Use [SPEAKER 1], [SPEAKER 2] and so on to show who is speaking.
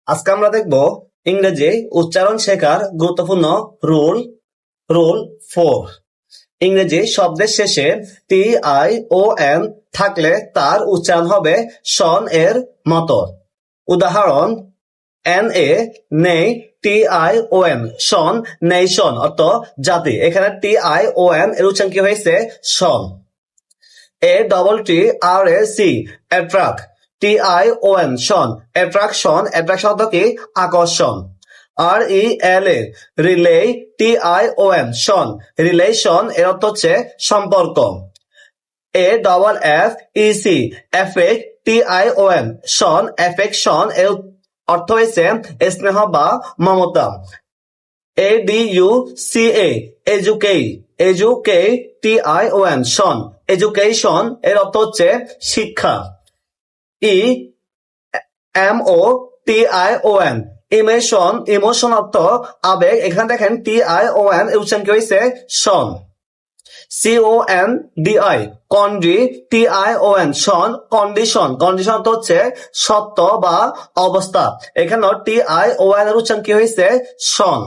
[SPEAKER 1] আজকে আমরা দেখব ইংরেজি উচ্চারণ শেখার গুরুত্বপূর্ণ রুল রুল 4। ইংরেজি শব্দের শেষে TION থাকলে তার উচ্চারণ হবে শন এর মতো। উদাহরণ NA নেই, TION শন নেশন অর্থ জাতি। এখানে TION এর উচ্চারণ কি হয়েছে? শন। ATTRAC অ্যাট্রাক্ট, TION শন অ্যাট্রাকশন, অ্যাট্রাকশন অর্থ কি? আকর্ষণ। RELA রিলে, TION শন রিলেশন এর অর্থ হচ্ছে সম্পর্ক। AFFEC এফেক্ট, TION শন এফেকশন এর অর্থ হয়েছে স্নেহ বা মমতা। ADUCA এজুকে, TION শন এডুকেশন এর অর্থ হচ্ছে শিক্ষা। EMOTION ইমোশন অর্থ আবেগ। এখানে দেখেন TION এর উচ্চারণ কি হয়েছে? শন। CONDI TION শন কন্ডিশন, কন্ডিশন অর্থ হচ্ছে সত্য বা অবস্থা। এখানে TION এর উচ্চারণ কি হয়েছে? শন।